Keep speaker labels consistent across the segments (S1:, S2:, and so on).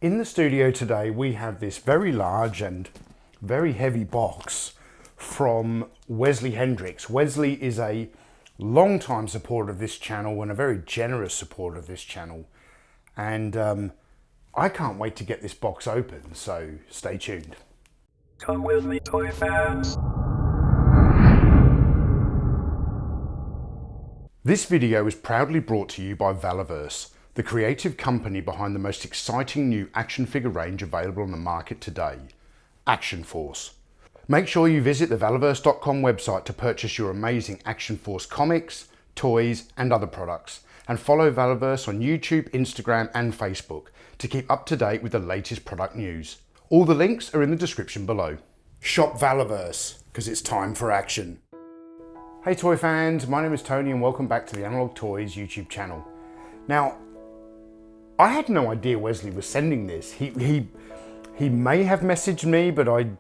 S1: In the studio today, we have this very large and very heavy box from Wesley Hendricks. Wesley is a long-time supporter of this channel and a very generous supporter of this channel. And I can't wait to get this box open, so stay tuned.
S2: Come with me, toy fans.
S1: This video is proudly brought to you by Valaverse, the creative company behind the most exciting new action figure range available on the market today, Action Force. Make sure you visit the valaverse.com website to purchase your amazing Action Force comics, toys and other products, and follow Valaverse on YouTube, Instagram and Facebook to keep up to date with the latest product news. All the links are in the description below. Shop Valaverse, because it's time for action. Hey toy fans, my name is Tony and welcome back to the Analog Toys YouTube channel. Now, I had no idea Wesley was sending this. He may have messaged me, but I'm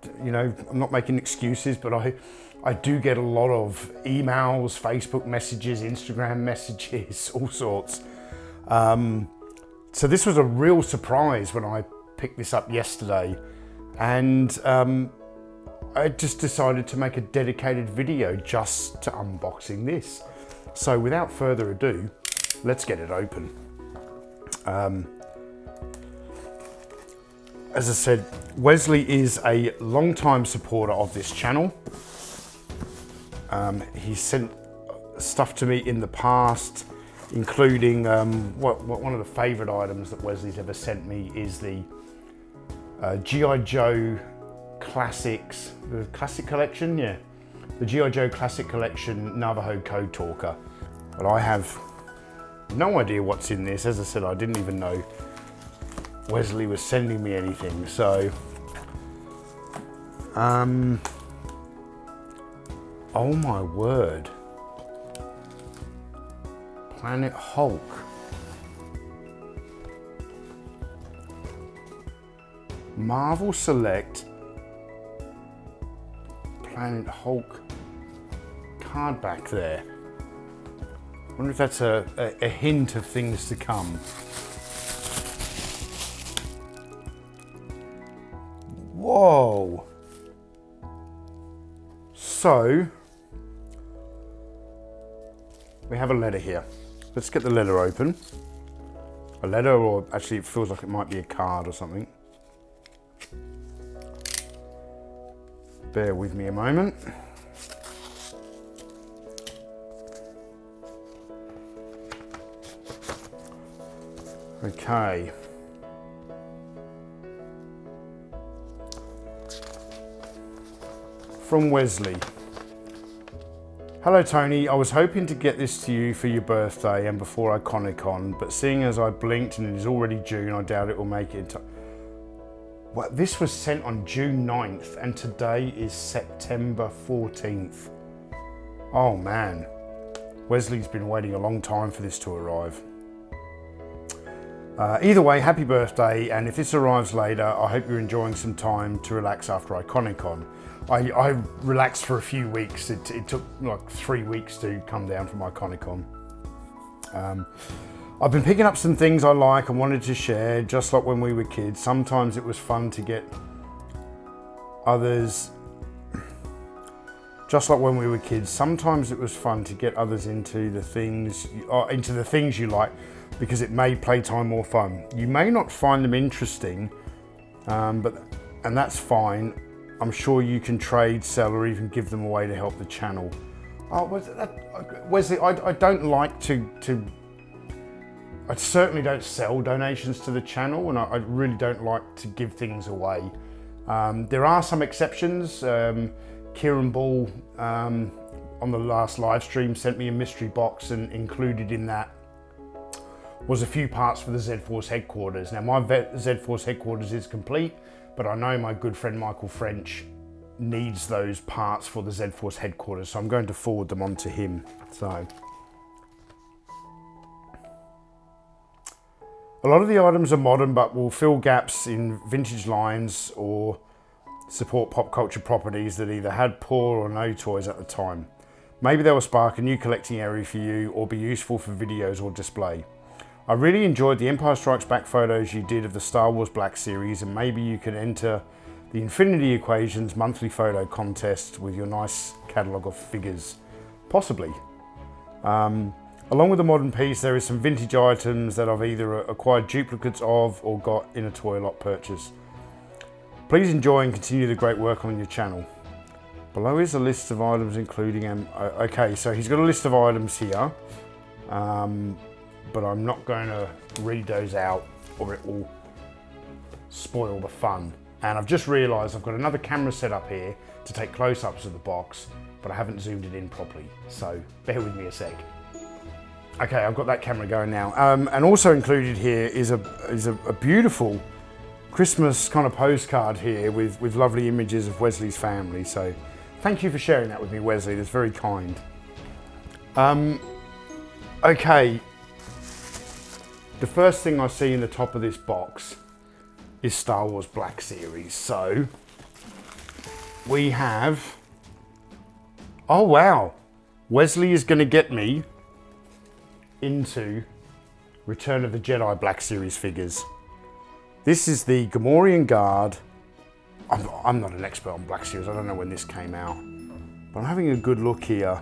S1: not making excuses, but I do get a lot of emails, Facebook messages, Instagram messages, all sorts. So this was a real surprise when I picked this up yesterday, and I just decided to make a dedicated video just to unboxing this. So without further ado, let's get it open. As I said, Wesley is a long-time supporter of this channel. He sent stuff to me in the past, including one of the favourite items that Wesley's ever sent me is the G.I. Joe Classics, the Classic Collection, yeah. The G.I. Joe Classic Collection Navajo Code Talker. But I have no idea what's in this. As I said, I didn't even know Wesley was sending me anything, so oh my word, Planet Hulk. Marvel Select Planet Hulk card back there. I wonder if that's a hint of things to come. Whoa! So, we have a letter here. Let's get the letter open. A letter, or actually it feels like it might be a card or something. Bear with me a moment. Okay. From Wesley. Hello Tony, I was hoping to get this to you for your birthday and before Iconicon, but seeing as I blinked and it is already June, I doubt it will make it in time. Well, this was sent on June 9th and today is September 14th. Oh man, Wesley's been waiting a long time for this to arrive. Either way, happy birthday, and if this arrives later, I hope you're enjoying some time to relax after Iconicon. I relaxed for a few weeks. It took like 3 weeks to come down from Iconicon. I've been picking up some things I like and wanted to share, just like when we were kids. Sometimes it was fun to get others, just like when we were kids, sometimes it was fun to get others into the things you like, because it made playtime more fun. You may not find them interesting, and that's fine. I'm sure you can trade, sell, or even give them away to help the channel. Oh, Wesley, I don't like I certainly don't sell donations to the channel, and I really don't like to give things away. There are some exceptions. Kieran Ball on the last live stream sent me a mystery box, and included in that was a few parts for the Z-Force headquarters. Now my Z-Force headquarters is complete, but I know my good friend Michael French needs those parts for the Z-Force headquarters, so I'm going to forward them on to him. So, a lot of the items are modern, but will fill gaps in vintage lines or support pop culture properties that either had poor or no toys at the time. Maybe they will spark a new collecting area for you or be useful for videos or display. I really enjoyed the Empire Strikes Back photos you did of the Star Wars Black Series, and maybe you can enter the Infinity Equations monthly photo contest with your nice catalogue of figures. Possibly. Along with the modern piece, there is some vintage items that I've either acquired duplicates of or got in a toy lot purchase. Please enjoy and continue the great work on your channel. Below is a list of items including... okay, so he's got a list of items here, but I'm not going to read those out or it will spoil the fun. And I've just realised I've got another camera set up here to take close-ups of the box, but I haven't zoomed it in properly, so bear with me a sec. Okay, I've got that camera going now. And also included here is a beautiful Christmas kind of postcard here with lovely images of Wesley's family. So thank you for sharing that with me, Wesley. That's very kind. Okay, the first thing I see in the top of this box is Star Wars Black Series. So we have, oh wow, Wesley is going to get me into Return of the Jedi Black Series figures. This is the Gamorrean Guard. I'm not an expert on Black Series, I don't know when this came out, but I'm having a good look here.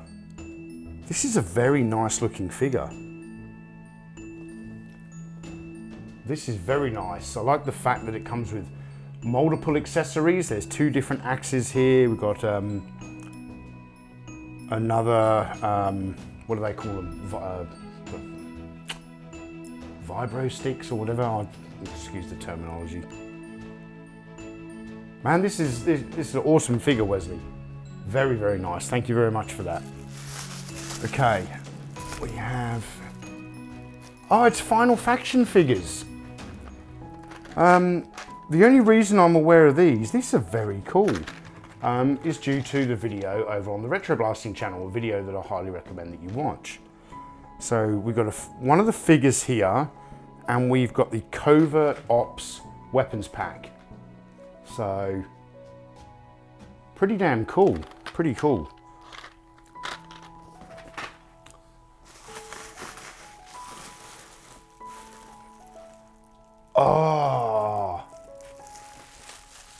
S1: This is a very nice looking figure. This is very nice. I like the fact that it comes with multiple accessories. There's two different axes here. We've got another, what do they call them? Vibro sticks or whatever. Excuse the terminology. Man, this is an awesome figure, Wesley. Very, very nice. Thank you very much for that. Okay, we have, oh, it's Final Faction figures. The only reason I'm aware of these are very cool, is due to the video over on the Retro Blasting channel, a video that I highly recommend that you watch. So we've got one of the figures here, and we've got the Covert Ops weapons pack. So pretty damn cool, pretty cool. Oh,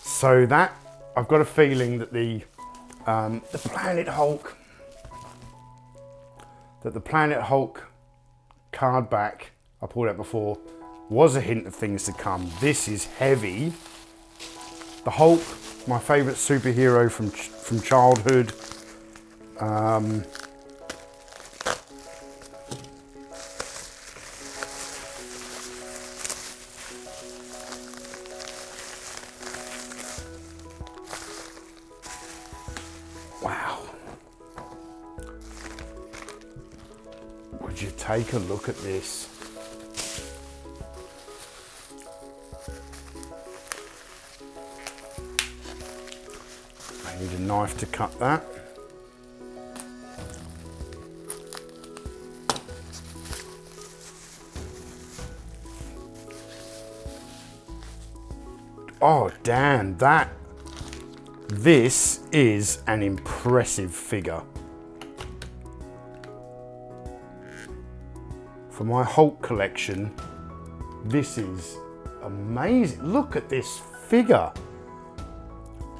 S1: so that, I've got a feeling that the Planet Hulk, card back I pulled out before was a hint of things to come. This is heavy. The Hulk, my favourite superhero from childhood. Wow. Would you take a look at this? I need a knife to cut that. Oh damn, this is an impressive figure. For my Hulk collection, this is amazing. Look at this figure.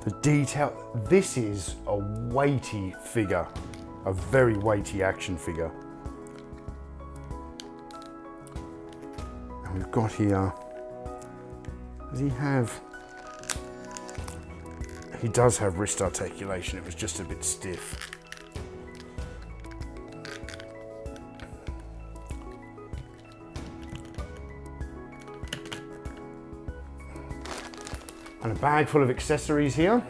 S1: The detail, this is a weighty figure, a very weighty action figure. And we've got here, does he have, he does have wrist articulation, it was just a bit stiff. And a bag full of accessories here.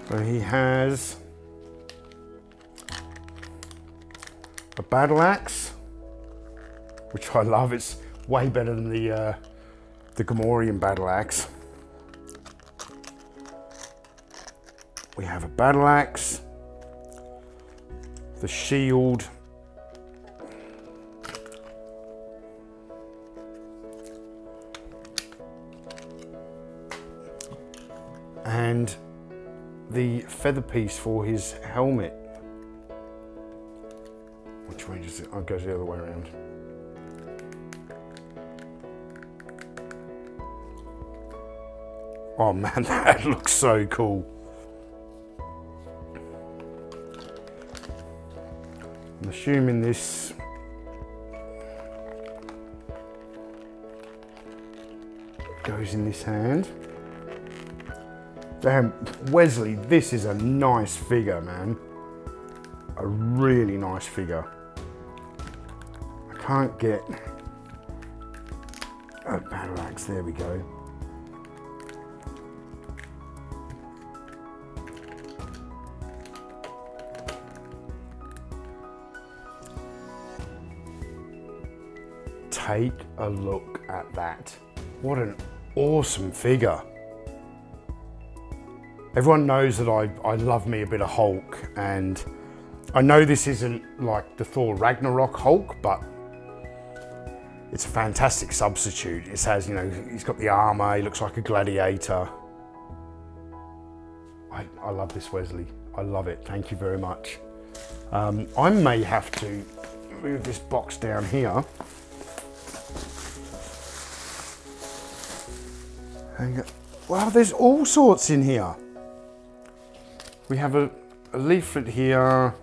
S1: So he has a battle axe, which I love. It's way better than the Gamorrean battle axe. We have a battle axe, the shield, and the feather piece for his helmet, which I'll go the other way around. Oh man, that looks so cool. I'm assuming this goes in this hand. Damn, Wesley, this is a nice figure, man. A really nice figure. I can't get a battle axe, there we go. Take a look at that. What an awesome figure. Everyone knows that I love me a bit of Hulk, and I know this isn't like the Thor Ragnarok Hulk, but it's a fantastic substitute. It has, you know, he's got the armor, he looks like a gladiator. I love this Wesley. I love it. Thank you very much. I may have to move this box down here. Wow, there's all sorts in here. We have a leaflet here.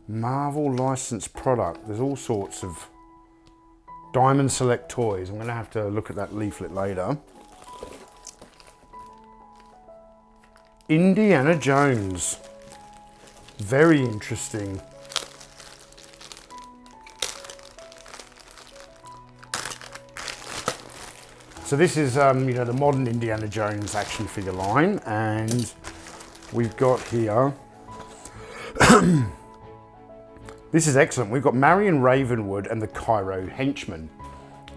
S1: Marvel licensed product. There's all sorts of Diamond Select toys. I'm going to have to look at that leaflet later. Indiana Jones. Very interesting. So this is, you know, the modern Indiana Jones action figure line, and we've got here, this is excellent. We've got Marion Ravenwood and the Cairo Henchman.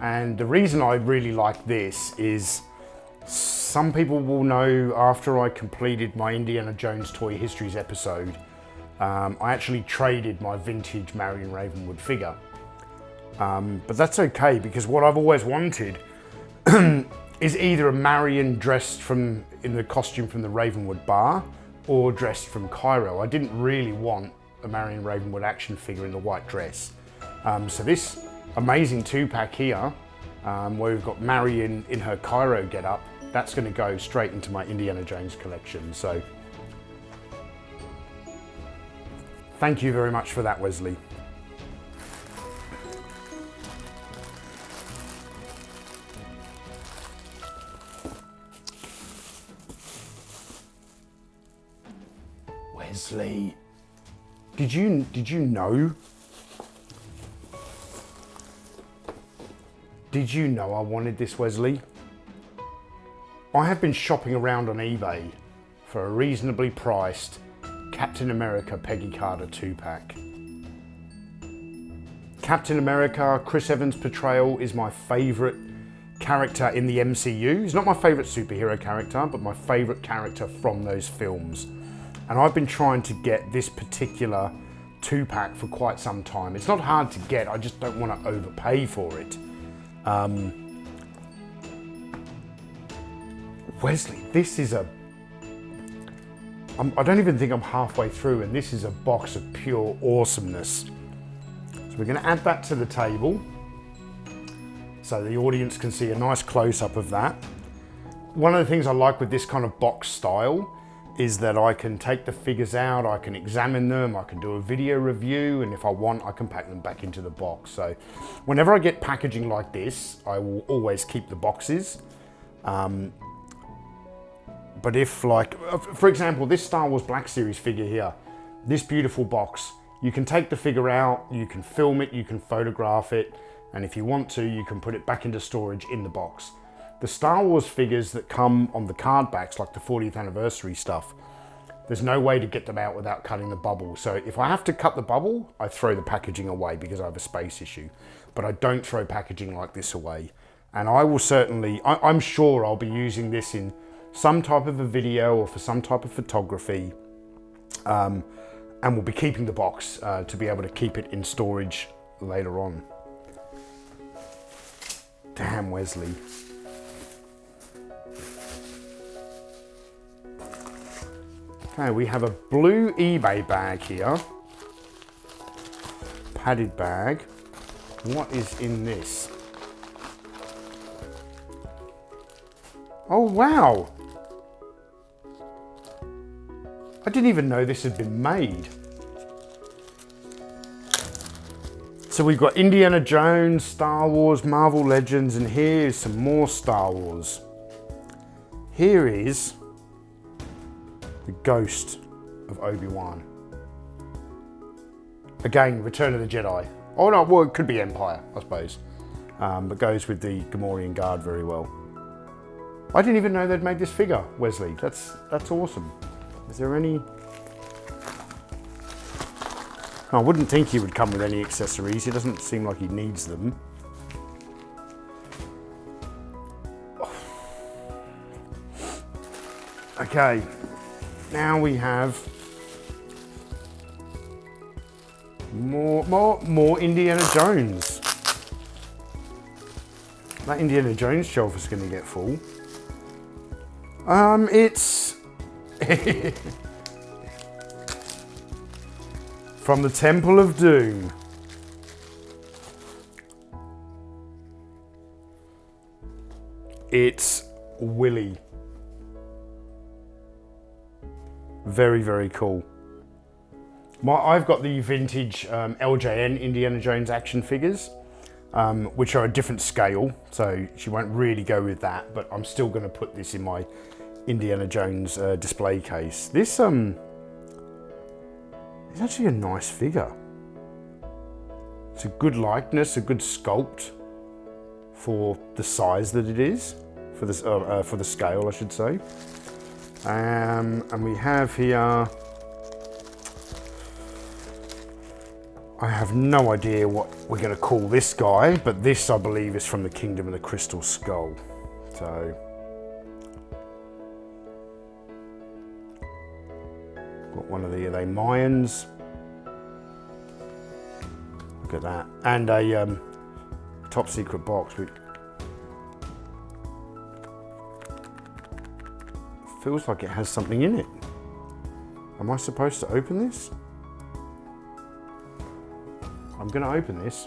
S1: And the reason I really like this is some people will know after I completed my Indiana Jones Toy Histories episode, I actually traded my vintage Marion Ravenwood figure. But that's okay, because what I've always wanted is either a Marion dressed in the costume from the Ravenwood bar or dressed from Cairo. I didn't really want a Marion Ravenwood action figure in the white dress. So this amazing 2-pack here, where we've got Marion in her Cairo getup, that's going to go straight into my Indiana Jones collection. So thank you very much for that, Wesley. Wesley, did you know? Did you know I wanted this, Wesley? I have been shopping around on eBay for a reasonably priced Captain America Peggy Carter 2-pack. Captain America, Chris Evans' portrayal is my favourite character in the MCU. He's not my favourite superhero character, but my favourite character from those films. And I've been trying to get this particular 2-pack for quite some time. It's not hard to get, I just don't want to overpay for it. Wesley, this is I don't even think I'm halfway through, and this is a box of pure awesomeness. So we're going to add that to the table so the audience can see a nice close-up of that. One of the things I like with this kind of box style is that I can take the figures out, I can examine them, I can do a video review, and if I want, I can pack them back into the box. So whenever I get packaging like this, I will always keep the boxes. But if, like, for example, this Star Wars Black Series figure here, this beautiful box, you can take the figure out, you can film it, you can photograph it, and if you want to, you can put it back into storage in the box. The Star Wars figures that come on the card backs, like the 40th anniversary stuff, there's no way to get them out without cutting the bubble. So if I have to cut the bubble, I throw the packaging away because I have a space issue. But I don't throw packaging like this away. And I will certainly, I'm sure I'll be using this in some type of a video or for some type of photography. And we'll be keeping the box to be able to keep it in storage later on. Damn, Wesley. Okay, we have a blue eBay bag here. padded bag. What is in this? Oh, wow. I didn't even know this had been made. So we've got Indiana Jones, Star Wars, Marvel Legends, and here's some more Star Wars. Here is the ghost of Obi-Wan. Again, Return of the Jedi. Oh no, well, it could be Empire, I suppose. But goes with the Gamorrean Guard very well. I didn't even know they'd made this figure, Wesley. That's awesome. Is there any... I wouldn't think he would come with any accessories. He doesn't seem like he needs them. Okay, now we have more Indiana Jones. That Indiana Jones shelf is going to get full. It's from the Temple of Doom. It's Willie. Very, very cool. I've got the vintage LJN Indiana Jones action figures, which are a different scale, so she won't really go with that, but I'm still going to put this in my Indiana Jones display case. This is actually a nice figure. It's a good likeness, a good sculpt for the size that it is, for the scale, I should say. And we have here, I have no idea what we're going to call this guy, but this I believe is from the Kingdom of the Crystal Skull. So, got one of the, are they Mayans? Look at that. And a top secret box. Feels like it has something in it. Am I supposed to open this? I'm going to open this.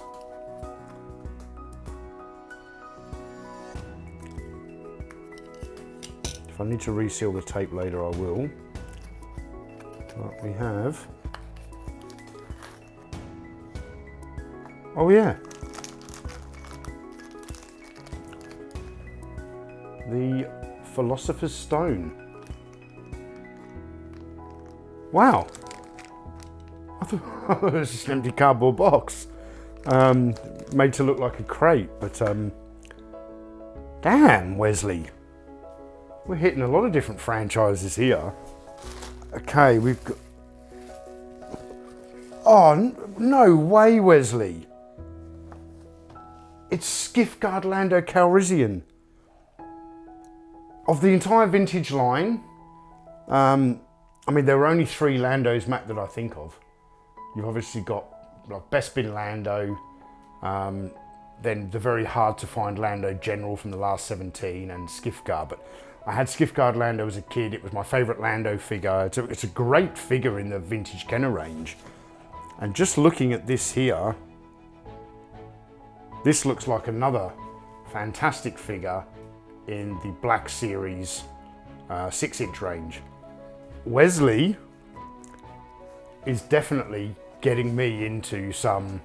S1: If I need to reseal the tape later, I will. But we have... Oh yeah. The Philosopher's Stone. Wow. I thought it was just an empty cardboard box. Made to look like a crate, but damn, Wesley. We're hitting a lot of different franchises here. Okay, we've got... Oh, no way, Wesley. It's Skiff-Guard Lando Calrissian. Of the entire vintage line, I mean, there were only 3 Landos, Matt, that I think of. You've obviously got like Bespin Lando, then the very hard to find Lando General from the last 17, and Skiff-Guard. But I had Skiff-Guard Lando as a kid. It was my favourite Lando figure. It's a great figure in the vintage Kenner range. And just looking at this here, this looks like another fantastic figure in the Black Series 6-inch range. Wesley is definitely getting me into some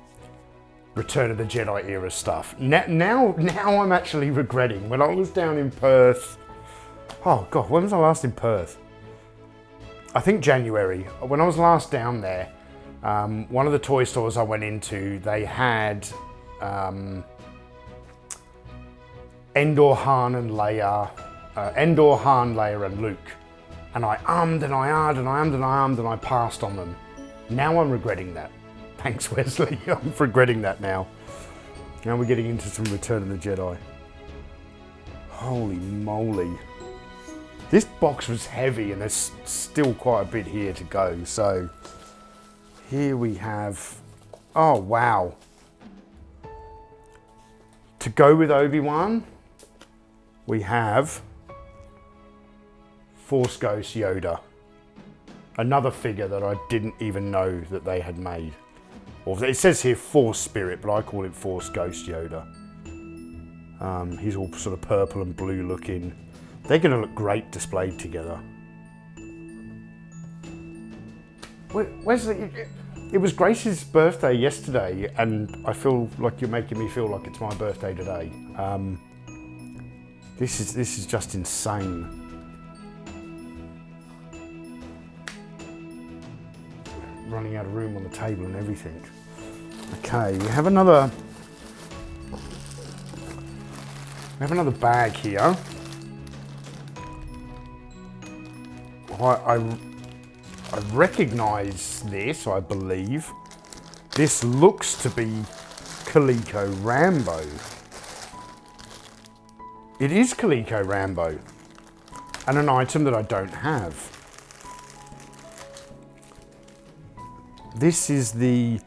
S1: Return of the Jedi era stuff. Now I'm actually regretting. When I was down in Perth, oh God, when was I last in Perth? I think January. When I was last down there, one of the toy stores I went into, they had Endor, Han, and Leia, Endor, Han, Leia, and Luke. And I ummed and I ahed and I ummed and I ummed and I passed on them. Now I'm regretting that. Thanks, Wesley. I'm regretting that now. Now we're getting into some Return of the Jedi. Holy moly. This box was heavy and there's still quite a bit here to go. So here we have, oh wow. To go with Obi-Wan, we have Force Ghost Yoda. Another figure that I didn't even know that they had made. Or it says here Force Spirit, but I call it Force Ghost Yoda. He's all sort of purple and blue looking. They're going to look great displayed together. Wesley, it was Grace's birthday yesterday, and I feel like you're making me feel like it's my birthday today. This is just insane. Running out of room on the table and everything. Okay, we have another bag here. I recognise this, I believe. This looks to be Coleco Rambo. It is Coleco Rambo, and an item that I don't have. This is the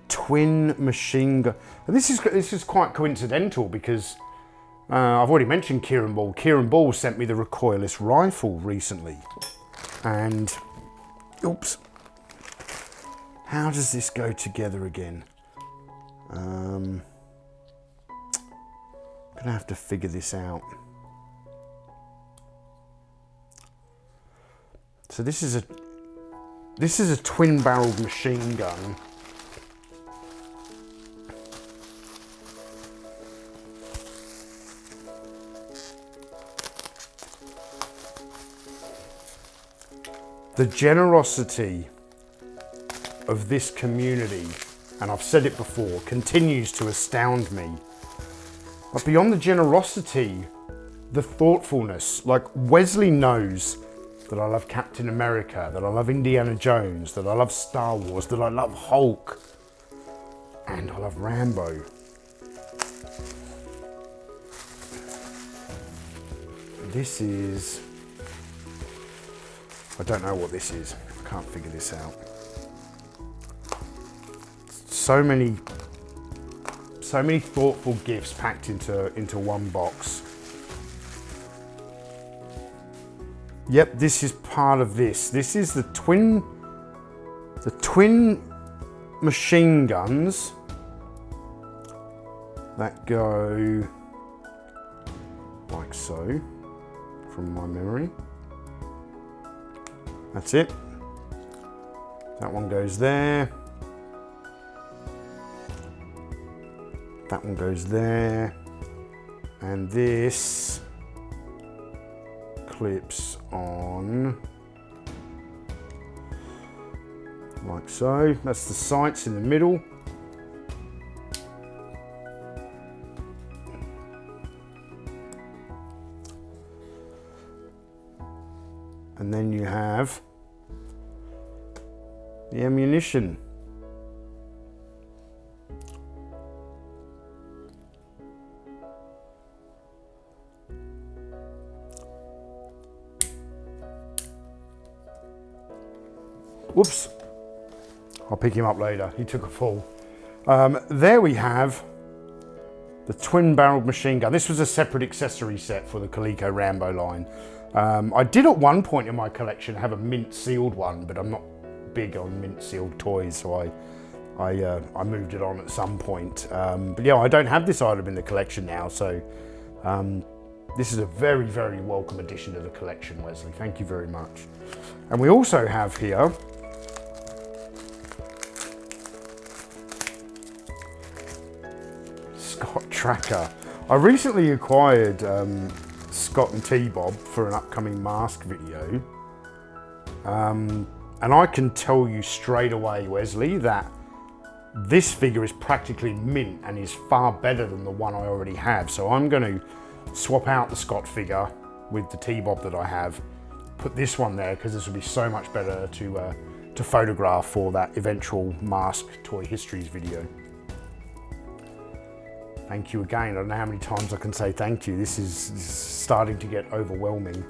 S1: twin machine gun. This is quite coincidental because I've already mentioned Kieran Ball. Kieran Ball sent me the recoilless rifle recently, and oops, how does this go together again? I'm gonna have to figure this out. So this is a twin-barreled machine gun. The generosity of this community, and I've said it before, continues to astound me. But beyond the generosity, the thoughtfulness, like Wesley knows that I love Captain America, that I love Indiana Jones, that I love Star Wars, that I love Hulk, and I love Rambo. This is, I don't know what this is. I can't figure this out. So many thoughtful gifts packed into one box. Yep, this is part of this. This is the twin machine guns that go like so, from my memory. That's it. That one goes there. That one goes there. And this clips on like so. That's the sights in the middle. And then you have the ammunition. Whoops, I'll pick him up later. He took a fall. There we have the twin-barreled machine gun. This was a separate accessory set for the Coleco Rambo line. I did at one point in my collection have a mint sealed one, but I'm not big on mint sealed toys, so I moved it on at some point. But yeah, I don't have this item in the collection now, so this is a very, very welcome addition to the collection, Wesley. Thank you very much. And we also have here Scott Tracker. I recently acquired Scott and T-Bob for an upcoming mask video. And I can tell you straight away, Wesley, that this figure is practically mint and is far better than the one I already have. So I'm going to swap out the Scott figure with the T-Bob that I have, put this one there because this will be so much better to photograph for that eventual Mask Toy Histories video. Thank you again. I don't know how many times I can say thank you. This is starting to get overwhelming.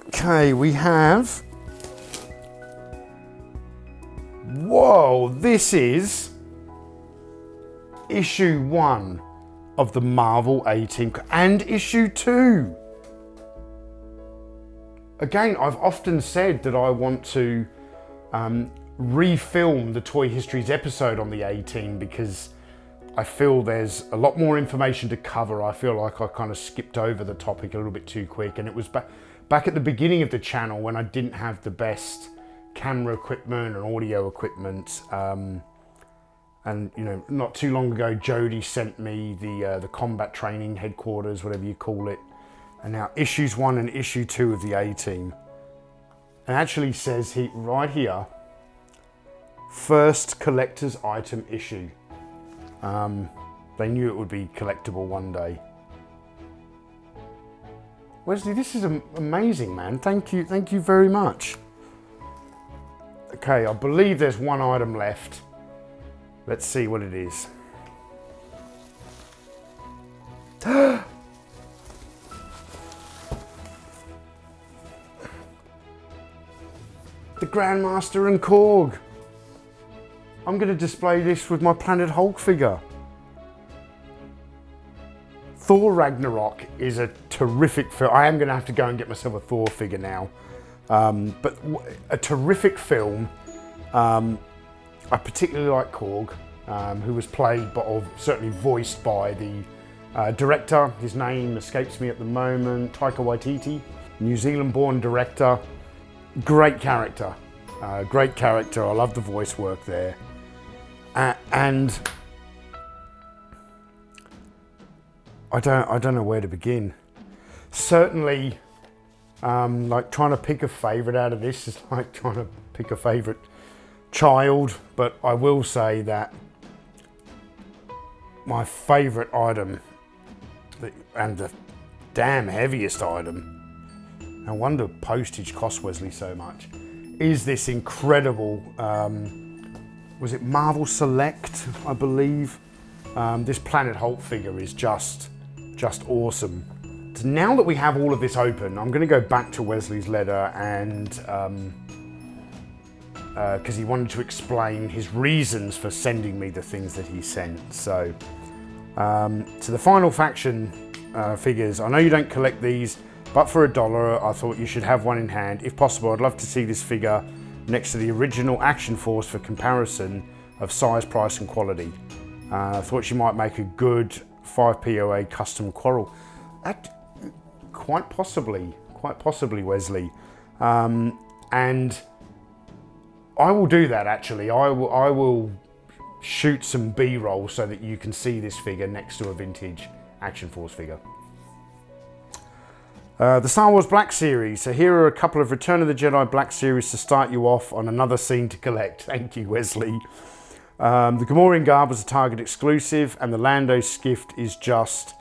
S1: Okay, we have, whoa, this is issue 1 of the Marvel 18 and issue 2. Again, I've often said that I want to refilm the Toy Histories episode on the A-Team because I feel there's a lot more information to cover. I feel like I kind of skipped over the topic a little bit too quick, and it was back at the beginning of the channel when I didn't have the best camera equipment and audio equipment. And you know, not too long ago, Jody sent me the combat training headquarters, whatever you call it, and now issues 1 and issue 2 of the A-Team. And actually says right here, first collector's item issue. They knew it would be collectible one day. Wesley, this is amazing, man. Thank you very much. Okay, I believe there's one item left. Let's see what it is. The Grandmaster and Korg. I'm going to display this with my Planet Hulk figure. Thor Ragnarok is a terrific film. I am going to have to go and get myself a Thor figure now. But a terrific film. I particularly like Korg, who was played, or certainly voiced by the director. His name escapes me at the moment. Taika Waititi, New Zealand-born director. Great character. Great character. I love the voice work there. And I don't know where to begin. Certainly, like trying to pick a favourite out of this is like trying to pick a favourite child, but I will say that my favourite item, and the damn heaviest item, no wonder postage cost Wesley so much, is this incredible, was it Marvel Select, I believe? This Planet Hulk figure is just awesome. So now that we have all of this open, I'm going to go back to Wesley's letter and because he wanted to explain his reasons for sending me the things that he sent. So, to the Final Faction figures, I know you don't collect these, but for $1, I thought you should have one in hand. If possible, I'd love to see this figure next to the original Action Force for comparison of size, price, and quality. I thought she might make a good 5 POA custom quarrel. Quite possibly, Wesley. And I will do that actually. I will shoot some B-roll so that you can see this figure next to a vintage Action Force figure. The Star Wars Black Series. So here are a couple of Return of the Jedi Black Series to start you off on another scene to collect. Thank you, Wesley. The Gamorrean garb was a Target exclusive, and the Lando skiff is just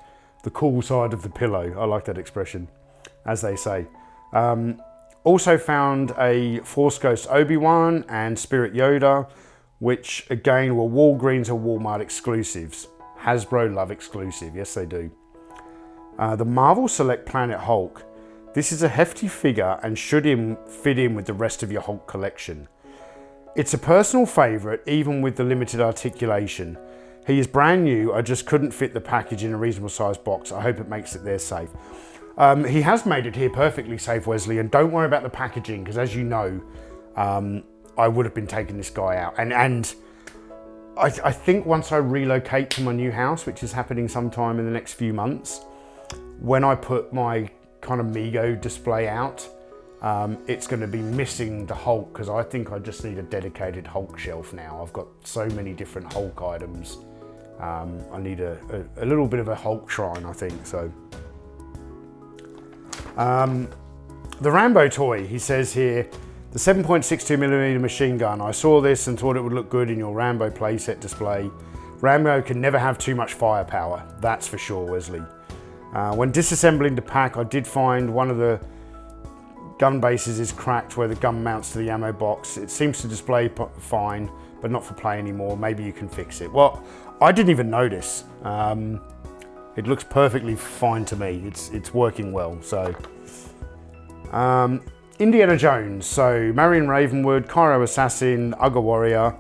S1: the cool side of the pillow. I like that expression, as they say. Also found a Force Ghost Obi-Wan and Spirit Yoda, which again were Walgreens or Walmart exclusives. Hasbro love exclusive, yes they do. The Marvel Select Planet Hulk. This is a hefty figure and should fit in with the rest of your Hulk collection. It's a personal favourite, even with the limited articulation. He is brand new, I just couldn't fit the package in a reasonable sized box. I hope it makes it there safe. He has made it here perfectly safe, Wesley, and don't worry about the packaging, because as you know, I would have been taking this guy out. And I think once I relocate to my new house, which is happening sometime in the next few months, when I put my kind of Mego display out, it's going to be missing the Hulk, because I think I just need a dedicated Hulk shelf now. I've got so many different Hulk items. I need a little bit of a Hulk shrine, I think, so. The Rambo toy, he says here, the 7.62mm machine gun. I saw this and thought it would look good in your Rambo playset display. Rambo can never have too much firepower, that's for sure, Wesley. When disassembling the pack, I did find one of the gun bases is cracked where the gun mounts to the ammo box. It seems to display fine, but not for play anymore. Maybe you can fix it. Well, I didn't even notice. It looks perfectly fine to me. It's working well, so. Indiana Jones, so Marion Ravenwood, Cairo Assassin, Uga Warrior.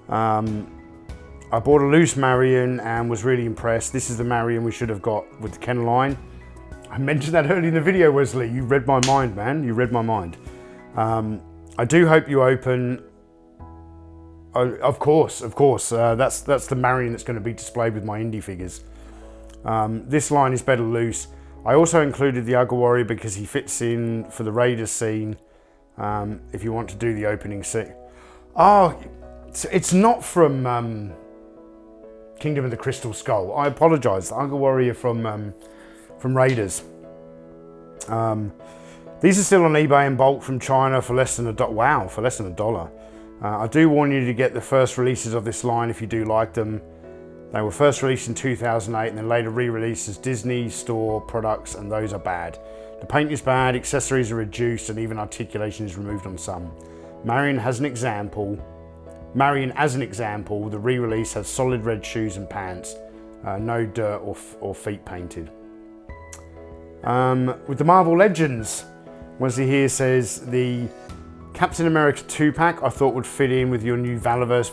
S1: I bought a loose Marion and was really impressed. This is the Marion we should have got with the Ken line. I mentioned that earlier in the video, Wesley. You read my mind, man. You read my mind. I do hope you open Of course. That's the Marion that's going to be displayed with my indie figures. This line is better loose. I also included the Ugga Warrior because he fits in for the Raiders scene. If you want to do the opening scene. Oh, it's not from Kingdom of the Crystal Skull. I apologise. The Ugga Warrior from Raiders. These are still on eBay in bulk from China for less than $1. Wow, for less than $1. I do warn you to get the first releases of this line if you do like them. They were first released in 2008 and then later re-released as Disney Store products, and those are bad. The paint is bad, accessories are reduced, and even articulation is removed on some. Marion as an example, the re-release has solid red shoes and pants, no dirt or feet painted. With the Marvel Legends, Wesley here says the Captain America 2-pack I thought would fit in with your new Valorverse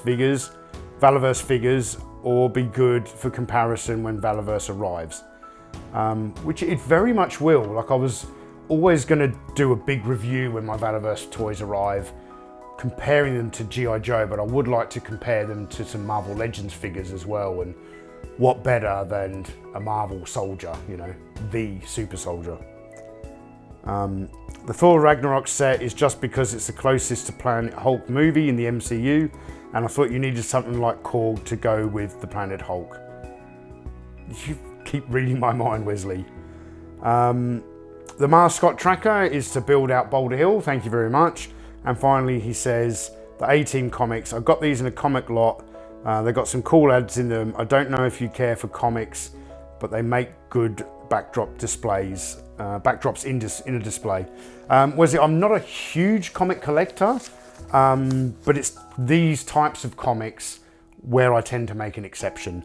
S1: figures, or be good for comparison when Valorverse arrives. Which it very much will. Like, I was always going to do a big review when my Valorverse toys arrive, comparing them to G.I. Joe, but I would like to compare them to some Marvel Legends figures as well, and what better than a Marvel soldier, you know, the super soldier. The Thor Ragnarok set is just because it's the closest to Planet Hulk movie in the MCU, and I thought you needed something like Korg to go with the Planet Hulk. You keep reading my mind, Wesley. The mascot tracker is to build out Boulder Hill, thank you very much. And finally he says, the A-Team comics, I got these in a comic lot. They've got some cool ads in them. I don't know if you care for comics, but they make good backdrop displays, backdrops in a display. Wesley, I'm not a huge comic collector, but it's these types of comics where I tend to make an exception,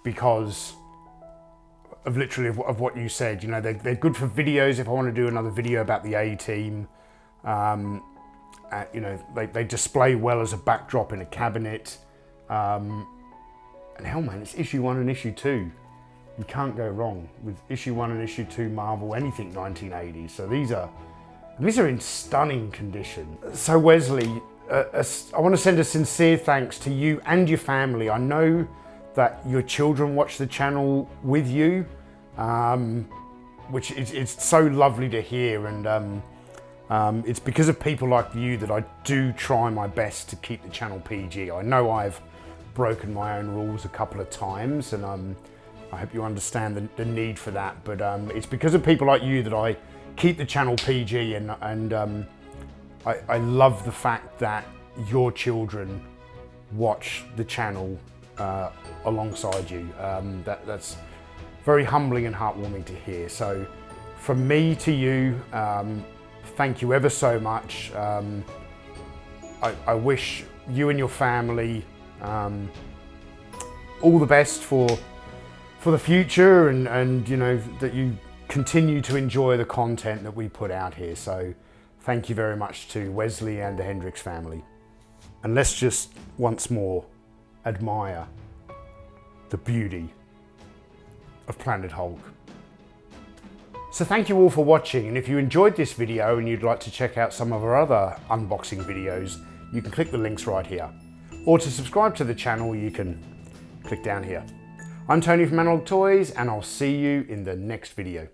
S1: because of literally of what you said. You know, they're good for videos if I want to do another video about the A-Team. You know, they display well as a backdrop in a cabinet. And hell man, it's issue 1 and issue 2. You can't go wrong with issue 1 and issue 2 Marvel, anything 1980s. So these are in stunning condition. So Wesley, I want to send a sincere thanks to you and your family. I know that your children watch the channel with you, which it's so lovely to hear, and it's because of people like you that I do try my best to keep the channel PG. I know I've broken my own rules a couple of times, and I hope you understand the need for that, but it's because of people like you that I keep the channel PG, and I love the fact that your children watch the channel alongside you. That's very humbling and heartwarming to hear. So from me to you, thank you ever so much. I wish you and your family all the best for the future, and you know, that you continue to enjoy the content that we put out here. So thank you very much to Wesley and the Hendricks family. And let's just once more admire the beauty of Planet Hulk. So thank you all for watching, and if you enjoyed this video and you'd like to check out some of our other unboxing videos, you can click the links right here. Or to subscribe to the channel, you can click down here. I'm Tony from Analog Toys, and I'll see you in the next video.